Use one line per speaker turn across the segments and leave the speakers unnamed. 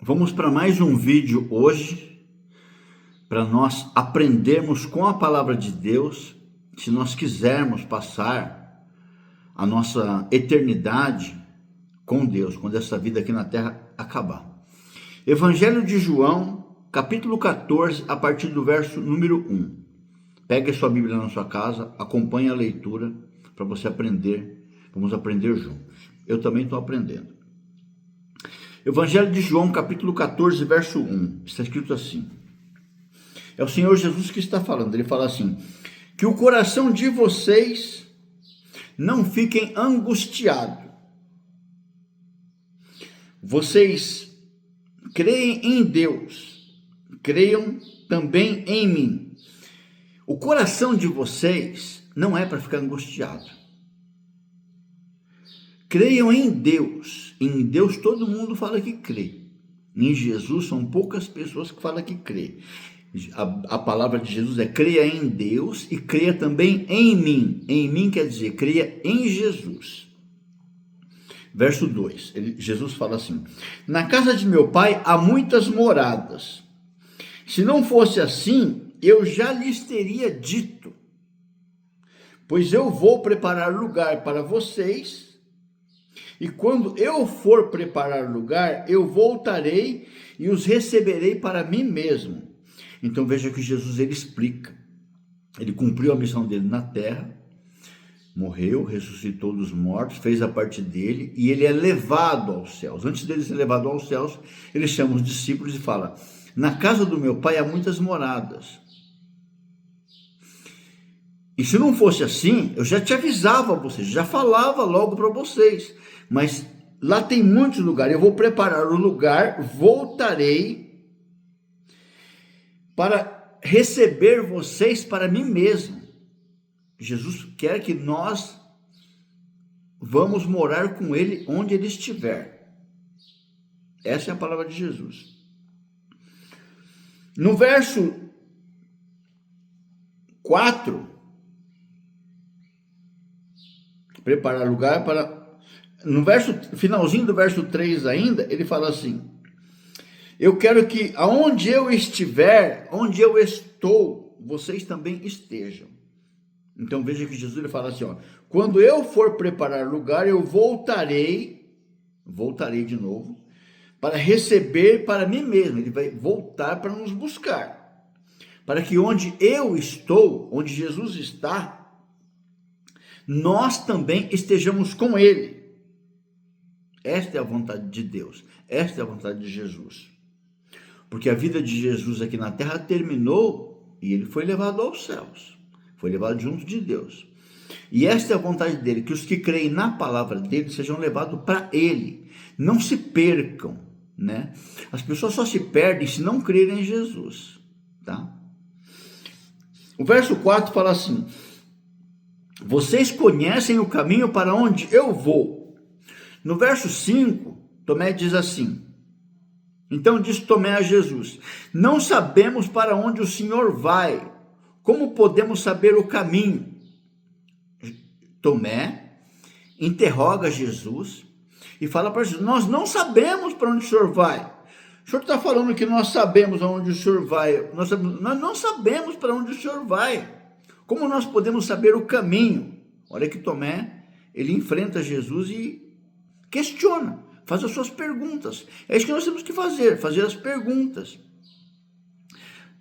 Vamos para mais um vídeo hoje, para nós aprendermos com a palavra de Deus, se nós quisermos passar a nossa eternidade com Deus, quando essa vida aqui na terra acabar. Evangelho de João, capítulo 14, a partir do verso número 1. Pegue a sua Bíblia na sua casa, acompanhe a leitura para você aprender, vamos aprender juntos. Eu também estou aprendendo. Evangelho de João, capítulo 14, verso 1, está escrito assim, é o Senhor Jesus que está falando, ele fala assim, que o coração de vocês não fiquem angustiado, vocês creem em Deus, creiam também em mim. O coração de vocês não é para ficar angustiado. Creiam em Deus. Em Deus todo mundo fala que crê. Em Jesus são poucas pessoas que falam que crê. A palavra de Jesus é creia em Deus e creia também em mim. Em mim quer dizer creia em Jesus. Verso 2, Jesus fala assim, na casa de meu pai há muitas moradas. Se não fosse assim, eu já lhes teria dito. Pois eu vou preparar lugar para vocês. E quando eu for preparar lugar, eu voltarei e os receberei para mim mesmo. Então veja que Jesus ele explica. Ele cumpriu a missão dele na terra, morreu, ressuscitou dos mortos, fez a parte dele e ele é levado aos céus. Antes dele ser levado aos céus, ele chama os discípulos e fala, na casa do meu pai há muitas moradas. E se não fosse assim, eu já te avisava a vocês, já falava logo para vocês. Mas lá tem muitos lugares, eu vou preparar o lugar, voltarei para receber vocês para mim mesmo. Jesus quer que nós vamos morar com ele onde ele estiver. Essa é a palavra de Jesus. No verso 4, preparar lugar para... No finalzinho do verso 3 ainda, ele fala assim, eu quero que aonde eu estiver, onde eu estou, vocês também estejam. Então veja que Jesus ele fala assim, ó, quando eu for preparar lugar, eu voltarei de novo, para receber para mim mesmo, ele vai voltar para nos buscar, para que onde eu estou, onde Jesus está, nós também estejamos com ele. Esta é a vontade de Deus, esta é a vontade de Jesus. Porque a vida de Jesus aqui na terra terminou e ele foi levado aos céus, foi levado junto de Deus. E esta é a vontade dele, que os que creem na palavra dele sejam levados para ele, não se percam, né? As pessoas só se perdem se não crerem em Jesus, tá? O verso 4 fala assim, vocês conhecem o caminho para onde eu vou. No verso 5, Tomé diz assim, então disse Tomé a Jesus, não sabemos para onde o Senhor vai, como podemos saber o caminho? Tomé interroga Jesus e fala para Jesus, nós não sabemos para onde o Senhor vai. O Senhor está falando que nós sabemos aonde o Senhor vai, nós não sabemos para onde o Senhor vai, como nós podemos saber o caminho? Olha que Tomé, ele enfrenta Jesus e questiona, faz as suas perguntas. É isso que nós temos que fazer as perguntas.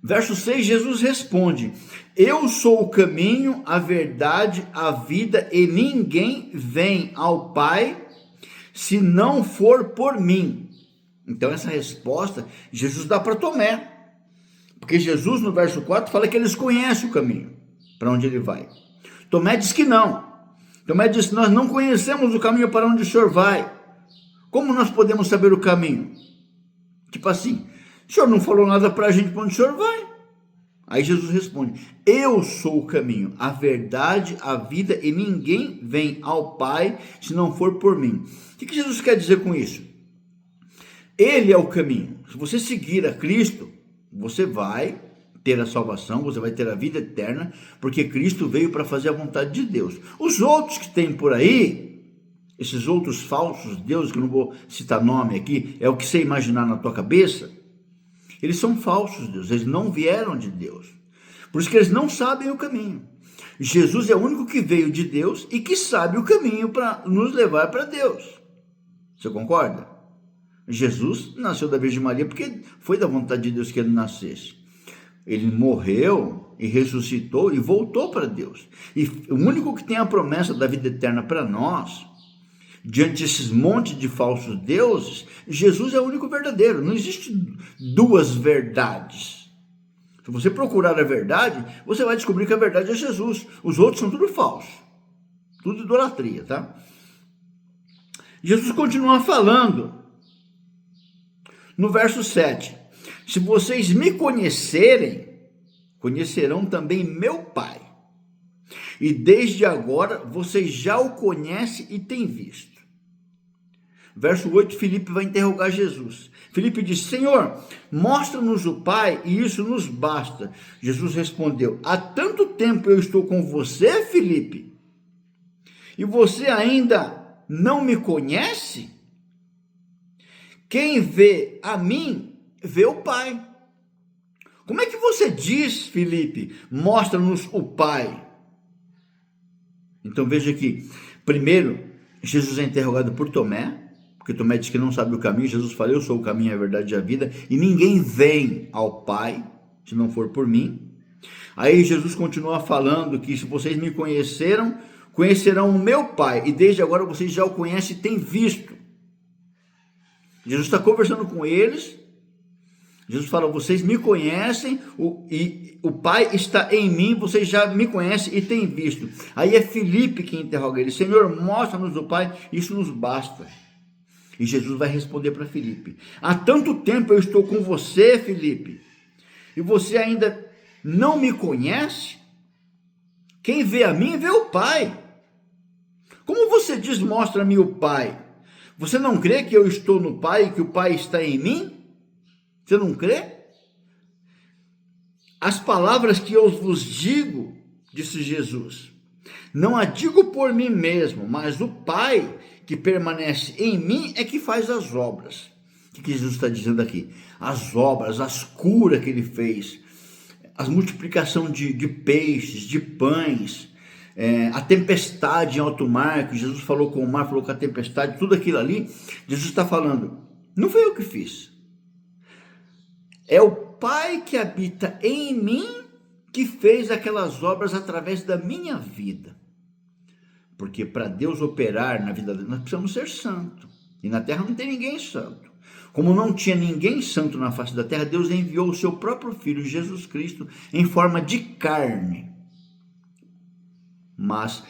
Verso 6, Jesus responde, eu sou o caminho, a verdade, a vida, e ninguém vem ao Pai se não for por mim. Então essa resposta, Jesus dá para Tomé, porque Jesus no verso 4 fala que eles conhecem o caminho, para onde ele vai. Tomé diz que não. Tomé diz, nós não conhecemos o caminho para onde o Senhor vai. Como nós podemos saber o caminho? Tipo assim, o Senhor não falou nada para a gente para onde o Senhor vai. Aí Jesus responde, eu sou o caminho, a verdade, a vida, e ninguém vem ao Pai se não for por mim. O que Jesus quer dizer com isso? Ele é o caminho. Se você seguir a Cristo, você vai ter a salvação, você vai ter a vida eterna, porque Cristo veio para fazer a vontade de Deus. Os outros que tem por aí, esses outros falsos deuses, que eu não vou citar nome aqui, é o que você imaginar na tua cabeça, eles são falsos deuses, eles não vieram de Deus. Por isso que eles não sabem o caminho. Jesus é o único que veio de Deus e que sabe o caminho para nos levar para Deus. Você concorda? Jesus nasceu da Virgem Maria porque foi da vontade de Deus que ele nascesse. Ele morreu e ressuscitou e voltou para Deus. E o único que tem a promessa da vida eterna para nós, diante desses montes de falsos deuses, Jesus é o único verdadeiro. Não existe duas verdades. Se você procurar a verdade, você vai descobrir que a verdade é Jesus. Os outros são tudo falso. Tudo idolatria, tá? Jesus continua falando no verso 7. Se vocês me conhecerem, conhecerão também meu Pai. E desde agora vocês já o conhecem e têm visto. Verso 8, Filipe vai interrogar Jesus. Filipe diz: Senhor, mostra-nos o Pai e isso nos basta. Jesus respondeu: há tanto tempo eu estou com você, Filipe, e você ainda não me conhece? Quem vê a mim, vê o Pai. Como é que você diz, Filipe, mostra-nos o Pai? Então veja aqui, primeiro, Jesus é interrogado por Tomé, porque Tomé diz que não sabe o caminho. Jesus fala: eu sou o caminho, a verdade e a vida, e ninguém vem ao Pai se não for por mim. Aí Jesus continua falando que se vocês me conheceram, conhecerão o meu Pai, e desde agora vocês já o conhecem e têm visto. Jesus está conversando com eles. Jesus fala: vocês me conhecem e o Pai está em mim, vocês já me conhecem e têm visto. Aí é Filipe que interroga ele: Senhor, mostra-nos o Pai, isso nos basta. E Jesus vai responder para Filipe: há tanto tempo eu estou com você, Filipe, e você ainda não me conhece? Quem vê a mim, vê o Pai. Como você diz, mostra-me o Pai? Você não crê que eu estou no Pai e que o Pai está em mim? Você não crê? As palavras que eu vos digo, disse Jesus, não a digo por mim mesmo, mas o Pai que permanece em mim é que faz as obras. O que Jesus está dizendo aqui? As obras, as curas que ele fez, a multiplicação de peixes, de pães, a tempestade em alto mar, que Jesus falou com o mar, falou com a tempestade, tudo aquilo ali, Jesus está falando, não foi eu que fiz. É o Pai que habita em mim que fez aquelas obras através da minha vida. Porque para Deus operar na vida dele, nós precisamos ser santos. E na terra não tem ninguém santo. Como não tinha ninguém santo na face da terra, Deus enviou o seu próprio Filho, Jesus Cristo, em forma de carne. Mas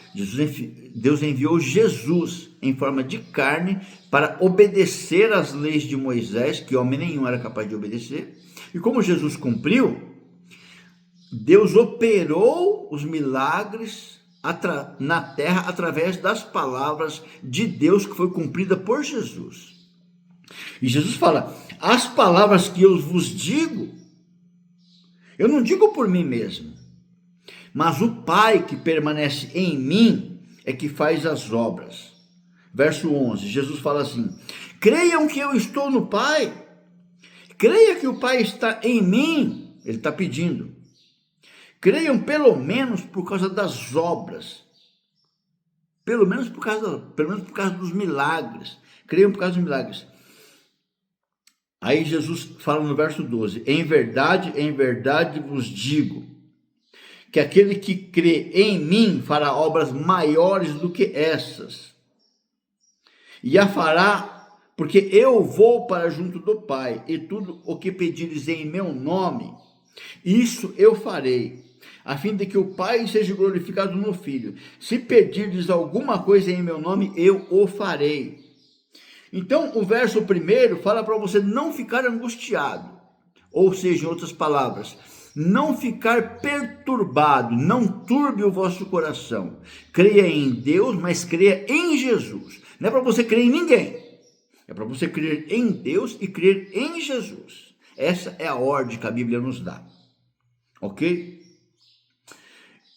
Deus enviou Jesus em forma de carne para obedecer às leis de Moisés, que homem nenhum era capaz de obedecer. E como Jesus cumpriu, Deus operou os milagres na terra através das palavras de Deus que foi cumprida por Jesus. E Jesus fala: as palavras que eu vos digo, eu não digo por mim mesmo, mas o Pai que permanece em mim é que faz as obras. Verso 11, Jesus fala assim: creiam que eu estou no Pai, creia que o Pai está em mim. Ele está pedindo. Creiam pelo menos por causa das obras, pelo menos por causa dos milagres. Creiam por causa dos milagres. Aí Jesus fala no verso 12: em verdade vos digo, que aquele que crê em mim fará obras maiores do que essas, e a fará, porque eu vou para junto do Pai, e tudo o que pedires em meu nome, isso eu farei, a fim de que o Pai seja glorificado no Filho. Se pedirdes alguma coisa em meu nome, eu o farei. Então, o verso 1 fala para você não ficar angustiado, ou seja, em outras palavras, não ficar perturbado, não turbe o vosso coração. Creia em Deus, mas creia em Jesus. Não é para você crer em ninguém, é para você crer em Deus e crer em Jesus. Essa é a ordem que a Bíblia nos dá, ok?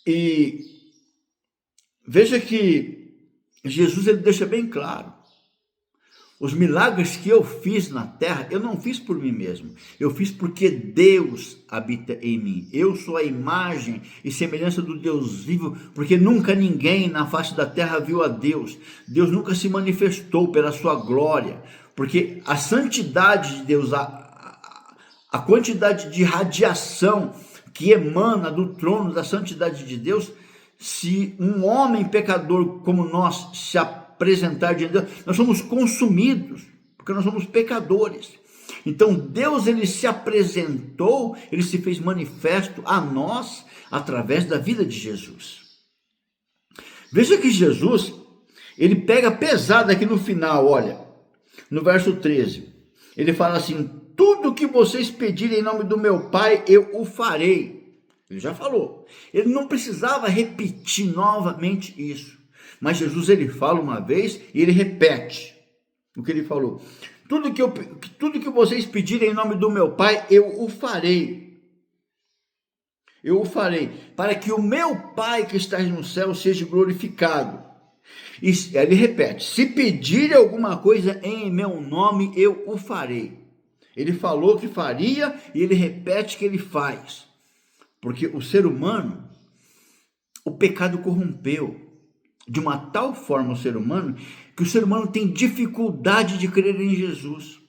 E veja que Jesus ele deixa bem claro: os milagres que eu fiz na terra, eu não fiz por mim mesmo. Eu fiz porque Deus habita em mim. Eu sou a imagem e semelhança do Deus vivo, porque nunca ninguém na face da terra viu a Deus. Deus nunca se manifestou pela sua glória, porque a santidade de Deus, a quantidade de radiação que emana do trono da santidade de Deus, se um homem pecador como nós se apresentar diante de Deus, nós somos consumidos, porque nós somos pecadores. Então Deus ele se apresentou, ele se fez manifesto a nós através da vida de Jesus. Veja que Jesus, ele pega pesado aqui no final, olha, no verso 13, ele fala assim: tudo que vocês pedirem em nome do meu Pai, eu o farei. Ele já falou, ele não precisava repetir novamente isso. Mas Jesus ele fala uma vez e ele repete o que ele falou. Tudo que vocês pedirem em nome do meu Pai, eu o farei. Eu o farei, para que o meu Pai que está no céu seja glorificado. E ele repete: se pedirem alguma coisa em meu nome, eu o farei. Ele falou que faria e ele repete que ele faz. Porque o ser humano, o pecado corrompeu de uma tal forma o ser humano, que o ser humano tem dificuldade de crer em Jesus.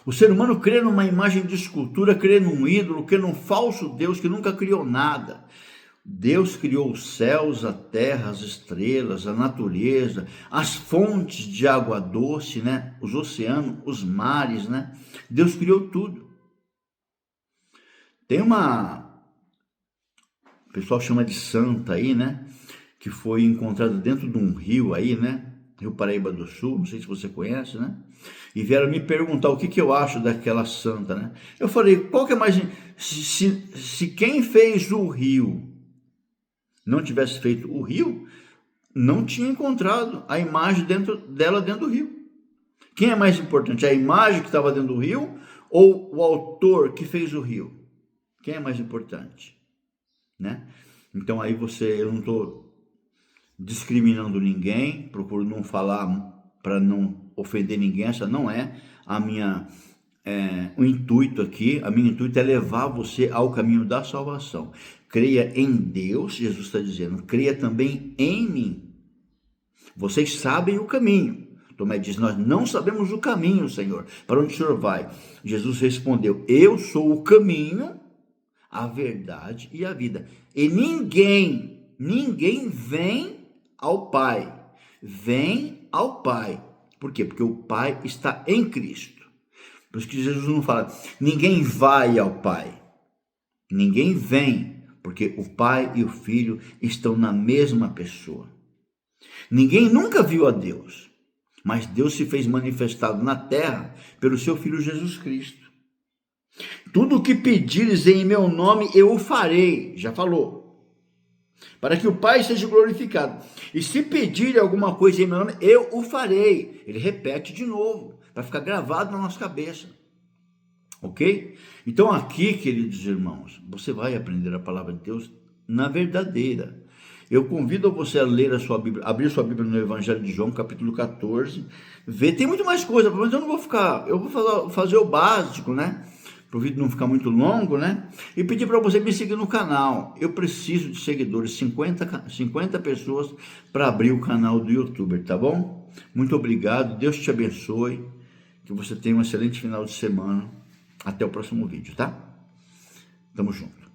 O ser humano crê numa imagem de escultura, crê num ídolo, crê num falso Deus que nunca criou nada. Deus criou os céus, a terra, as estrelas, a natureza, as fontes de água doce, né? Os oceanos, os mares, né? Deus criou tudo. Tem o pessoal chama de santa aí, né? Que foi encontrada dentro de um rio aí, né? Rio Paraíba do Sul, não sei se você conhece, né? E vieram me perguntar o que eu acho daquela santa, né? Eu falei, qual que é mais... Se quem fez o rio não tivesse feito o rio, não tinha encontrado a imagem dentro do rio. Quem é mais importante? A imagem que estava dentro do rio ou o autor que fez o rio? Quem é mais importante? Né? Então aí eu não estou discriminando ninguém, procuro não falar para não ofender ninguém, essa não é a minha o intuito aqui. A minha intuito é levar você ao caminho da salvação. Creia em Deus, Jesus está dizendo, creia também em mim. Vocês sabem o caminho. Tomé diz, nós não sabemos o caminho, Senhor, para onde o Senhor vai? Jesus respondeu, eu sou o caminho, a verdade e a vida. E ninguém vem ao Pai. Vem ao Pai. Por quê? Porque o Pai está em Cristo. Por isso que Jesus não fala, ninguém vai ao Pai. Ninguém vem, porque o Pai e o Filho estão na mesma pessoa. Ninguém nunca viu a Deus, mas Deus se fez manifestado na terra pelo seu Filho Jesus Cristo. Tudo o que pedires em meu nome, eu o farei. Já falou. Para que o Pai seja glorificado. E se pedir alguma coisa em meu nome, eu o farei. Ele repete de novo, para ficar gravado na nossa cabeça. Ok? Então aqui, queridos irmãos, você vai aprender a palavra de Deus na verdadeira. Eu convido você a ler a sua Bíblia, abrir sua Bíblia no Evangelho de João, capítulo 14. Ver, tem muito mais coisa, mas eu não vou ficar, eu vou fazer o básico, né? Para o vídeo não ficar muito longo, né? E pedir para você me seguir no canal. Eu preciso de seguidores, 50 pessoas para abrir o canal do YouTuber, tá bom? Muito obrigado, Deus te abençoe, que você tenha um excelente final de semana. Até o próximo vídeo, tá? Tamo junto.